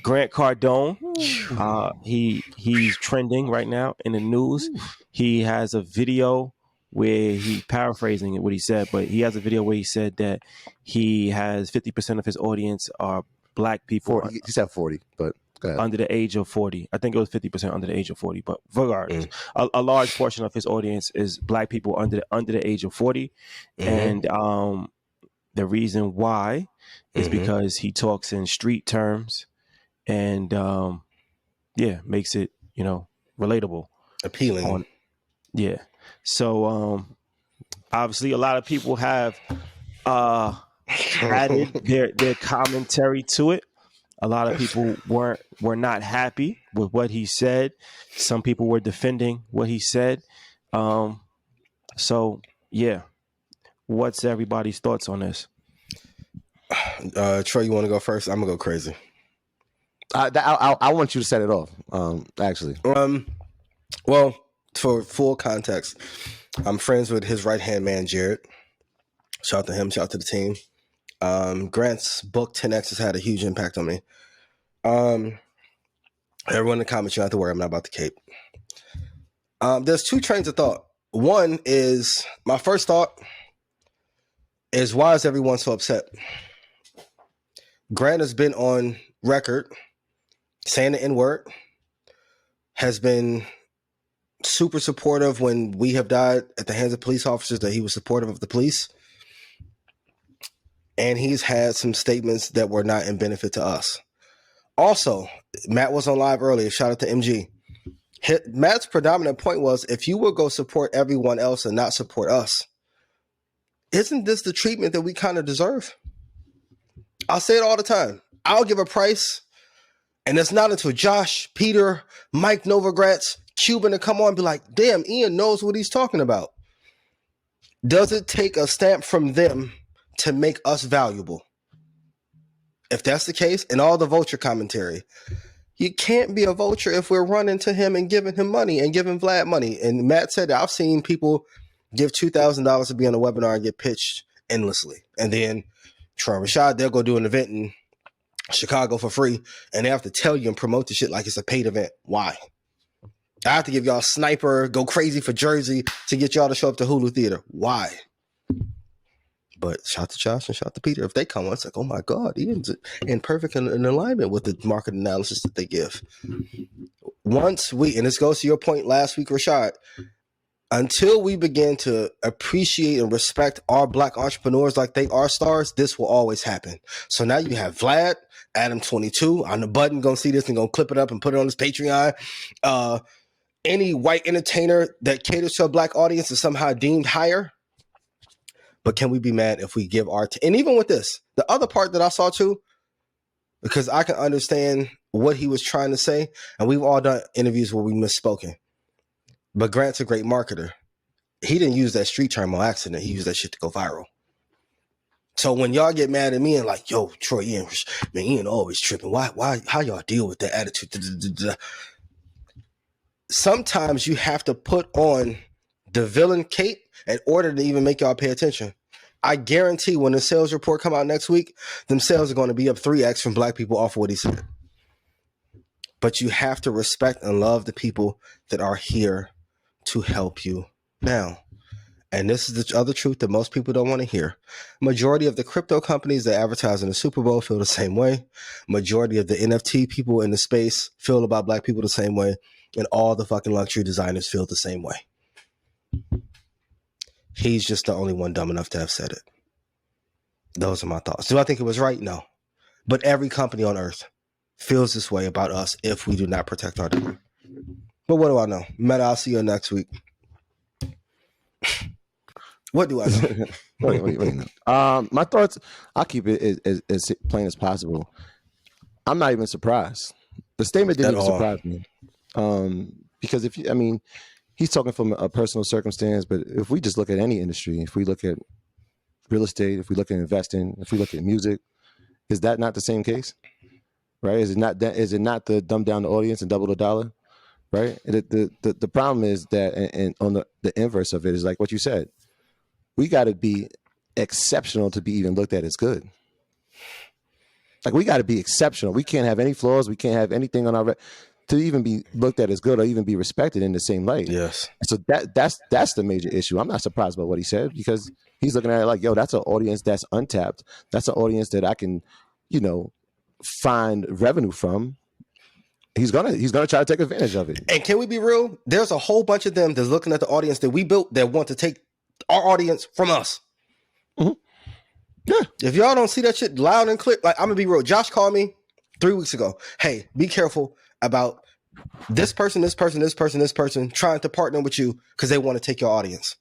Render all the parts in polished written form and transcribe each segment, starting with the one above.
Grant Cardone, he's trending right now in the news. He has a video where he paraphrasing what he said, but he has a video where he said that he has 50% of his audience are black people 40, he said 40, but go ahead. under the age of 40. I think it was 50% under the age of 40, but regardless, a large portion of his audience is black people under the age of 40. And the reason why is because he talks in street terms and makes it, relatable, appealing. So obviously a lot of people have added their commentary to it. A lot of people were not happy with what he said. Some people were defending what he said. What's everybody's thoughts on this? Troy, you want to go first? I'm gonna go crazy. I want you to set it off. Actually, well, for full context, I'm friends with his right hand man, Jared. Shout out to him. Shout out to the team. Grant's book 10X has had a huge impact on me. Everyone in the comments, you don't have to worry. I'm not about to cape. There's two trains of thought. One is, my first thought is, why is everyone so upset? Grant has been on record saying the N-word, has been super supportive when we have died at the hands of police officers, that he was supportive of the police. And he's had some statements that were not in benefit to us. Also, Matt was on live earlier. Shout out to MG. Matt's predominant point was, if you will go support everyone else and not support us, isn't this the treatment that we kind of deserve? I'll say it all the time. I'll give a price, and it's not until Josh, Peter, Mike Novogratz, Cuban to come on and be like, damn, Ian knows what he's talking about. Does it take a stamp from them to make us valuable? If that's the case, and all the Vulture commentary, you can't be a Vulture if we're running to him and giving him money and giving Vlad money. And Matt said that I've seen people give $2,000 to be on a webinar and get pitched endlessly. And then Troy Rashad, they'll go do an event in Chicago for free, and they have to tell you and promote the shit like it's a paid event. Why? I have to give y'all Sniper, go crazy for Jersey to get y'all to show up to Hulu Theater. Why? But shout to Josh and shout to Peter. If they come on, it's like, oh my God, Ian's in perfect in alignment with the market analysis that they give. Once we, and this goes to your point last week, Rashad, until we begin to appreciate and respect our black entrepreneurs like they are stars, this will always happen. So now you have Vlad, Adam22 on the button, gonna see this and gonna clip it up and put it on his Patreon. Any white entertainer that caters to a black audience is somehow deemed higher. But can we be mad if we give our and even with this, the other part that I saw too, because I can understand what he was trying to say, and we've all done interviews where we misspoken. But Grant's a great marketer. He didn't use that street term on accident. He used that shit to go viral. So when y'all get mad at me and like, yo, Troy, Ian always tripping. Why, how y'all deal with that attitude? Sometimes you have to put on the villain cape in order to even make y'all pay attention. I guarantee when the sales report come out next week, them sales are going to be up 3x from black people off of what he said. But you have to respect and love the people that are here to help you now. And this is the other truth that most people don't want to hear. Majority of the crypto companies that advertise in the Super Bowl feel the same way. Majority of the NFT people in the space feel about black people the same way. And all the fucking luxury designers feel the same way. He's just the only one dumb enough to have said it. Those are my thoughts. Do I think it was right? No. But every company on earth feels this way about us if we do not protect our data. But what do I know? Meta, I'll see you next week. What do I know? wait. My thoughts, I'll keep it as plain as possible. I'm not even surprised. The statement didn't even surprise me. Because he's talking from a personal circumstance, but if we just look at any industry, if we look at real estate, if we look at investing, if we look at music, is that not the same case? Right? Is it not the dumb down the audience and double the dollar? Right? The problem is that, and on the inverse of it is like what you said, we got to be exceptional to be even looked at as good. Like, we got to be exceptional. We can't have any flaws. We can't have anything on our to even be looked at as good or even be respected in the same light. Yes. So that's the major issue. I'm not surprised by what he said, because he's looking at it like, yo, that's an audience that's untapped. That's an audience that I can, find revenue from. He's gonna try to take advantage of it. And can we be real? There's a whole bunch of them that's looking at the audience that we built that want to take our audience from us. Mm-hmm. Yeah. If y'all don't see that shit loud and clear, like, I'm gonna be real. Josh called me 3 weeks ago. Hey, be careful about this person trying to partner with you because they want to take your audience.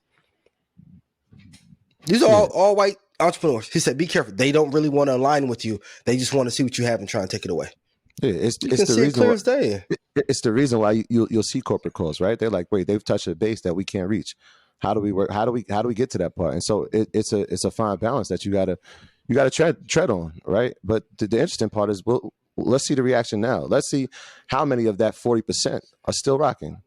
These are all white entrepreneurs. He said, be careful. They don't really want to align with you. They just want to see what you have and try and take it away. Yeah, it's You can the see it reason clear why, as day. it's the reason why you'll see corporate calls, right? They're like, wait, they've touched a base that we can't reach. How do we work? How do we get to that part? And so it's a fine balance that you gotta tread on, right? But the interesting part is, well, let's see the reaction now. Let's see how many of that 40% are still rocking,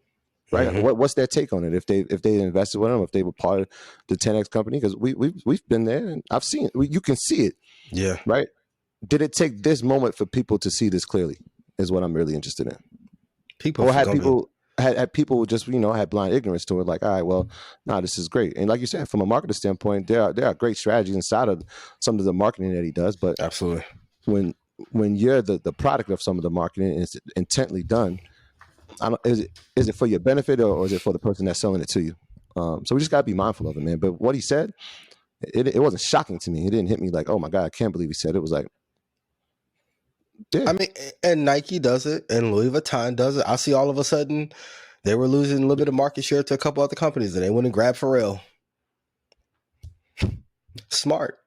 right? Mm-hmm. What's their take on it? If they invested with them, if they were part of the 10X company, because we've been there and I've seen it. You can see it, yeah, right? Did it take this moment for people to see this clearly? Is what I'm really interested in. Had people just had blind ignorance to it, like, all right, well, this is great. And like you said, from a marketing standpoint, there are great strategies inside of some of the marketing that he does. But absolutely, when you're the product of some of the marketing and it's intently done, is it for your benefit or is it for the person that's selling it to you? So we just gotta be mindful of it, man. But what he said, it wasn't shocking to me. It didn't hit me like, oh my God, I can't believe he said it. It was like, yeah. I mean, and Nike does it, and Louis Vuitton does it. I see all of a sudden they were losing a little bit of market share to a couple other companies, and they went and grabbed Pharrell. Smart,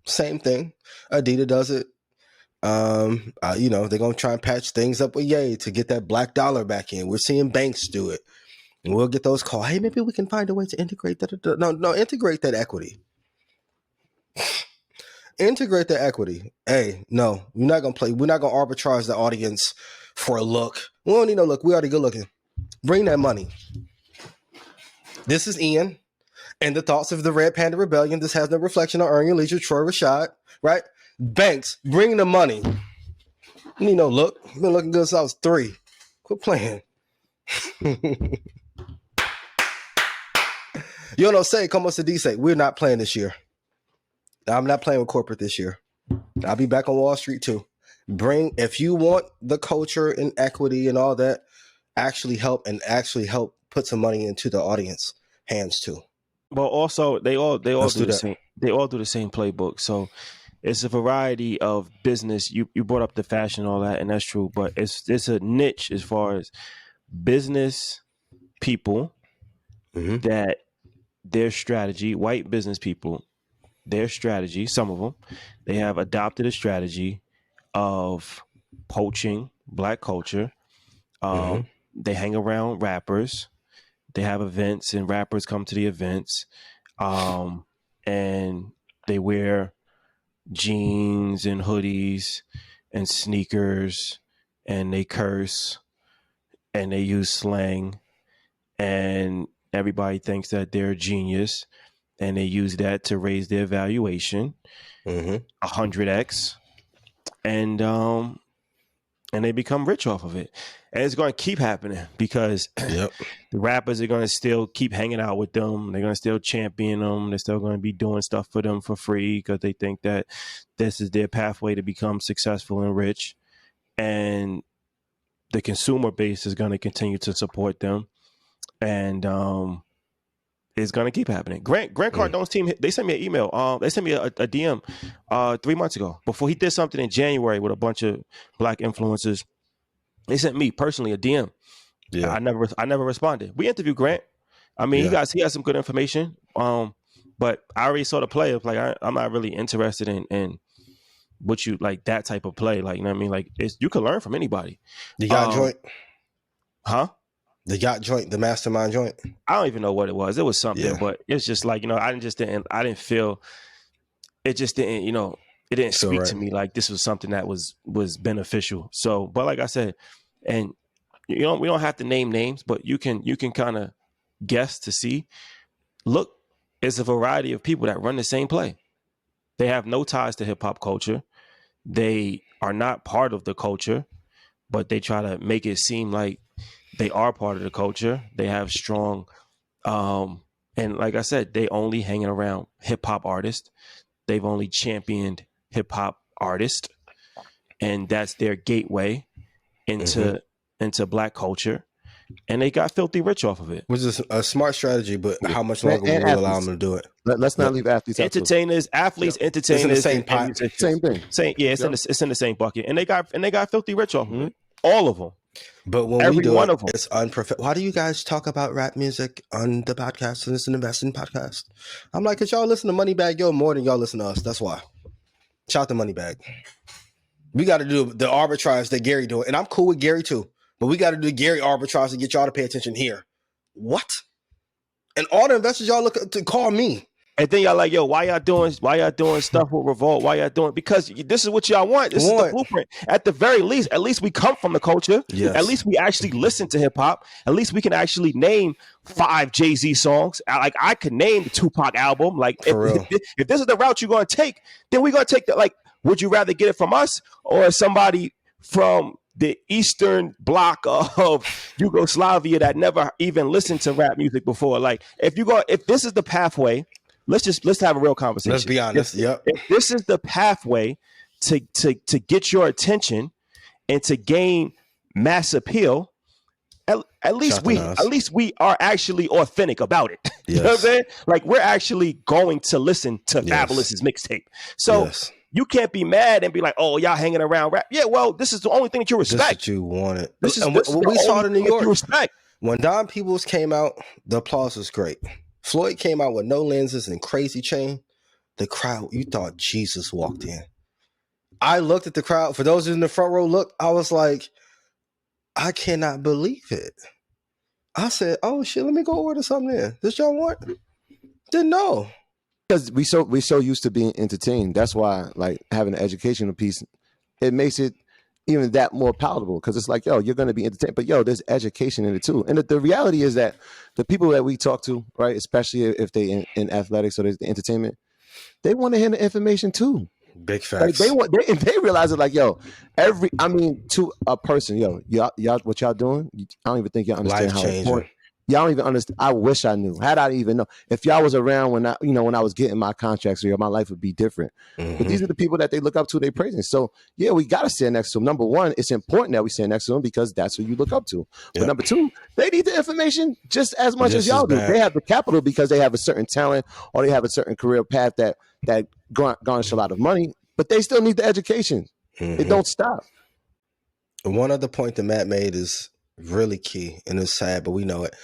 same thing. Adidas does it. They're gonna try and patch things up with Ye to get that black dollar back in. We're seeing banks do it, and we'll get those calls. Hey, maybe we can find a way to integrate that. No, integrate that equity. Integrate the equity. Hey, no, we're not gonna play. We're not gonna arbitrage the audience for a look. We don't need no look. We already good looking. Bring that money. This is Ian, and the thoughts of the Red Panda Rebellion. This has no reflection on Earn Your Leisure. Troy Rashad, right? Banks, bring the money. You need no look. I've been looking good since I was 3. Quit playing. You know, say, como se dice, we're not playing this year. I'm not playing with corporate this year. I'll be back on Wall Street too. If you want the culture and equity and all that, actually help put some money into the audience hands too. Well, also they all do the same. They all do the same playbook. So it's a variety of business. You brought up the fashion and all that, and that's true. But it's a niche as far as business people that their strategy, white business people, their strategy, some of them, they have adopted a strategy of poaching black culture. They hang around rappers. They have events and rappers come to the events. And they wear jeans and hoodies and sneakers and they curse and they use slang and everybody thinks that they're a genius. And they use that to raise their valuation 100x, and they become rich off of it. And it's going to keep happening because the rappers are going to still keep hanging out with them. They're going to still champion them. They're still going to be doing stuff for them for free because they think that this is their pathway to become successful and rich. And the consumer base is going to continue to support them. And it's going to keep happening. Grant Cardone's team, they sent me an email. They sent me a DM 3 months ago before he did something in January with a bunch of black influencers. They sent me personally a DM. Yeah, I never responded. We interviewed Grant. I mean, he has some good information. But I already saw the play of like I'm not really interested in what you like that type of play. Like, you know what I mean? Like you can learn from anybody. The yacht joint, huh? The yacht joint, the mastermind joint. I don't even know what it was. It was something, but it's just like, you know, I didn't feel it just didn't, you know, it didn't speak to me like this was something that was beneficial. So, but like I said, and we don't have to name names, but you can kind of guess to see. Look, it's a variety of people that run the same play. They have no ties to hip hop culture. They are not part of the culture, but they try to make it seem like they are part of the culture. They have strong, and like I said, they only hanging around hip hop artists. They've only championed hip hop artists, and that's their gateway into Black culture. And they got filthy rich off of it. Which is a smart strategy, but how much longer will we allow them to do it? Let's not leave athletes out. Entertainers, athletes, entertainers, it's in the same thing. It's in the same bucket, and they got filthy rich off of it. All of them. But when we do it, it's unprofessional. Why do you guys talk about rap music on the podcast? And it's an investing podcast. I'm like, cause y'all listen to Moneybagg Yo more than y'all listen to us. That's why. Shout out to Moneybagg. We got to do the arbitrage that Gary doing, and I'm cool with Gary too. But we got to do Gary arbitrage to get y'all to pay attention here. What? And all the investors y'all look to call me. And then y'all like, yo, why y'all doing stuff with Revolt? Why y'all doing? Because this is what y'all want. This is the blueprint. At the very least, at least we come from the culture. Yes. At least we actually listen to hip hop. At least we can actually name 5 Jay-Z songs. Like I could name the Tupac album. Like if this is the route you're going to take, then we're going to take that. Like, would you rather get it from us or somebody from the Eastern bloc of Yugoslavia that never even listened to rap music before? Like, if this is the pathway, let's have a real conversation. Let's be honest. If this is the pathway to get your attention and to gain mass appeal, at least we are actually authentic about it. Yes. You know what I'm saying? Like, we're actually going to listen to Fabulous's mixtape. So you can't be mad and be like, "Oh, y'all hanging around rap." Yeah, well, this is the only thing that you respect. This is what you wanted. This is what we saw it in New York. You respect. When Don Peebles came out, the applause was great. Floyd came out with no lenses and crazy chain. The crowd, you thought Jesus walked in. I looked at the crowd. For those in the front row, I was like, I cannot believe it. I said, "Oh shit, let me go order something in. This y'all want?" Didn't know. Because we so used to being entertained. That's why, like, having an educational piece, it makes it even that more palatable. Because it's like, yo, you're going to be entertained, but yo, there's education in it too. And the reality is that the people that we talk to, right, especially if they in athletics or there's the entertainment, they want to hear the information too. Big facts. Like they realize it. Like, yo, to a person, yo, y'all, what y'all doing? I don't even think y'all understand how important. Y'all don't even understand. I wish I knew. Had I even know, if y'all was around when I was getting my contracts, my life would be different. But these are the people that they look up to, they praising. So yeah, we got to stand next to them. Number one, it's important that we stand next to them because that's who you look up to. But number two, they need the information just as much as y'all do. They have the capital because they have a certain talent or they have a certain career path that garnish a lot of money, but they still need the education. It don't stop. One other point that Matt made is really key, and it's sad, but we know it.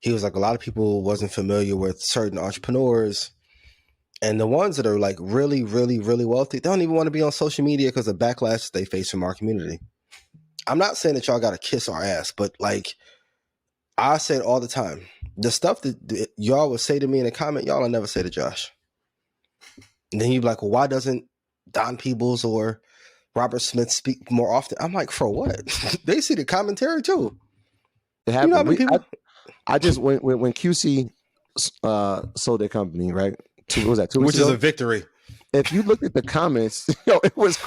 He was like, a lot of people wasn't familiar with certain entrepreneurs, and the ones that are like really, really, really wealthy, they don't even want to be on social media because of backlash they face from our community. I'm not saying that y'all got to kiss our ass, but like I say it all the time, the stuff that y'all would say to me in a comment, y'all will never say to Josh. And then you'd be like, well, why doesn't Don Peebles or Robert Smith speak more often? I'm like, for what? They see the commentary too. It happened. You know people? I just when QC sold their company, right? What was that? 2 weeks ago? Which is a victory. If you look at the comments, it was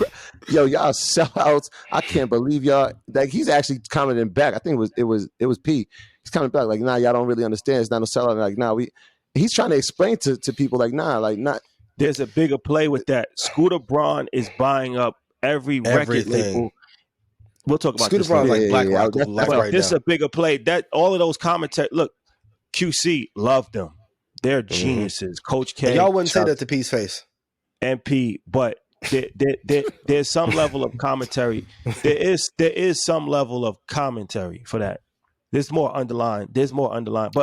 y'all sellouts. I can't believe y'all. Like, he's actually commenting back. I think it was P. He's coming back like, nah, y'all don't really understand. It's not no sellout. Like, nah, he's trying to explain to people like, nah, like not. There's a bigger play with that. Scooter Braun is buying up every record label. We'll talk about Scooter this. Braun like Black Rock. Well, this is a bigger play. That all of those commentaries. Look, QC loved them. They're geniuses. Coach K. And y'all wouldn't say that to P's face. MP, but there's some level of commentary. There is some level of commentary for that. There's more underlying. But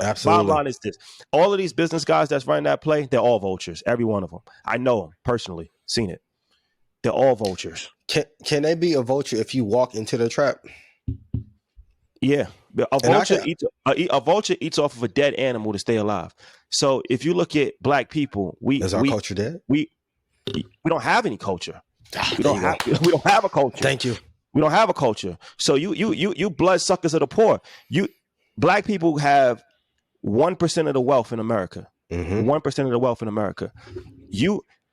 absolutely. Bottom line is this: all of these business guys that's running that play, they're all vultures. Every one of them. I know them personally. Seen it. They're all vultures. Can they be a vulture if you walk into the trap? Yeah, a vulture eats off of a dead animal to stay alive. So if you look at Black people, is our culture dead? We don't have any culture. We don't have a culture. Thank you. We don't have a culture. So you blood suckers of the poor. Black people have 1% of the wealth in America. 1% of the wealth in America.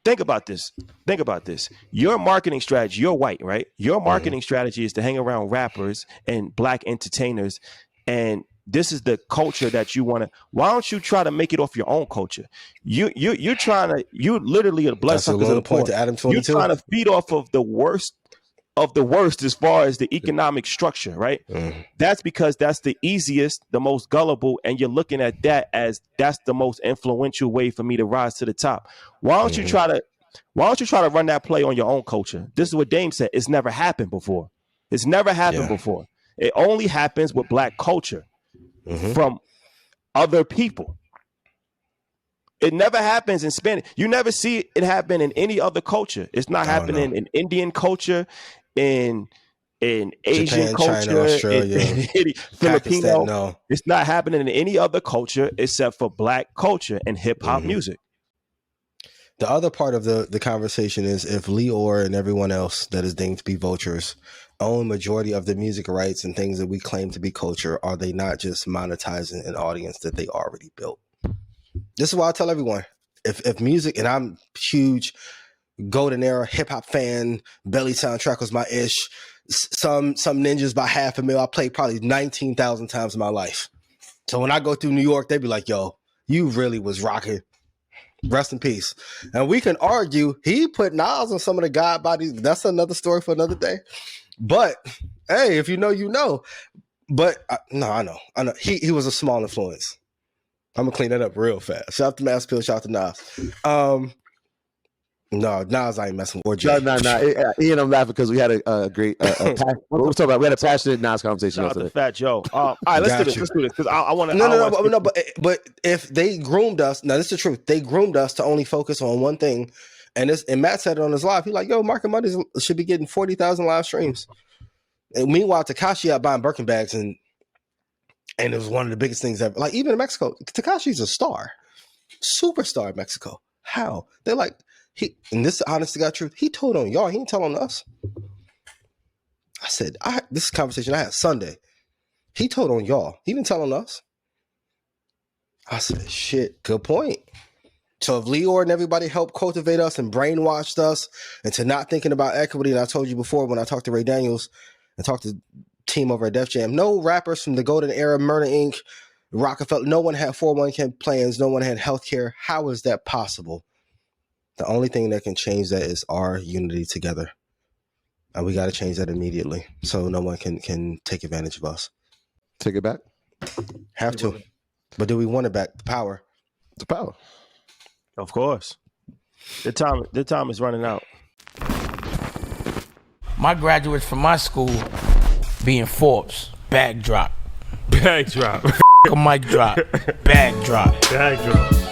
think about this. Think about this. Your marketing strategy, you're white, right? Your marketing strategy is to hang around rappers and black entertainers, and this is the culture that you want to. Why don't you try to make it off your own culture? You're trying to. You literally are bloodsuckers of the poor. You're trying to feed off of the worst as far as the economic structure, right? That's because that's the easiest, the most gullible, and you're looking at that as that's the most influential way for me to rise to the top. Why don't you try to run that play on your own culture? This is what Dame said. It's never happened before. It's never happened before. It only happens with black culture from other people. It never happens in Spanish. You never see it happen in any other culture. It's not happening in Indian culture, in Asian Japan, culture, China, Australia, in Filipino. Pakistan, no. It's not happening in any other culture except for black culture and hip hop music. The other part of the conversation is if Leor and everyone else that is deemed to be vultures own majority of the music rights and things that we claim to be culture, are they not just monetizing an audience that they already built? This is why I tell everyone, if music, and I'm huge golden era hip hop fan, Belly soundtrack was my ish. Some ninjas by half a mil I played probably 19,000 times in my life. So when I go through New York, they be like, yo, you really was rocking. Rest in peace. And we can argue he put Nas on some of the God bodies. That's another story for another day. But hey, if you know, you know. But no, I know. He was a small influence. I'm gonna clean that up real fast. Shout out to Mass Pill, shout out to Nas. No, Nas I ain't messing with. No. He and I'm laughing because we had a great. What we're talking about? We had a passionate Nas conversation. Shout out to Fat Joe. All right, let's do this. Let's do this because I want to. No. But if they groomed us, now this is the truth. They groomed us to only focus on one thing, and Matt said it on his live. He's like, "Yo, Market Mondays should be getting 40,000 live streams." And meanwhile, Tekashi out buying Birkin bags, and it was one of the biggest things ever. Like even in Mexico, Tekashi's a star, superstar in Mexico. How they're like. And this is honest to God truth. He told on y'all. He ain't telling us. I said, this is a conversation I had Sunday. He told on y'all. He didn't tell on us. I said, shit, good point. So if Leor and everybody helped cultivate us and brainwashed us into not thinking about equity, and I told you before when I talked to Ray Daniels and talked to the team over at Def Jam, no rappers from the Golden Era, Murder Inc., Rockefeller, no one had 401k plans, no one had healthcare. How is that possible? The only thing that can change that is our unity together. And we got to change that immediately so no one can take advantage of us. Take it back? Have to. But do we want it back? The power. The power. Of course. The time is running out. My graduates from my school being Forbes, bag drop. Bag drop. A mic drop, bag drop. Bag drop.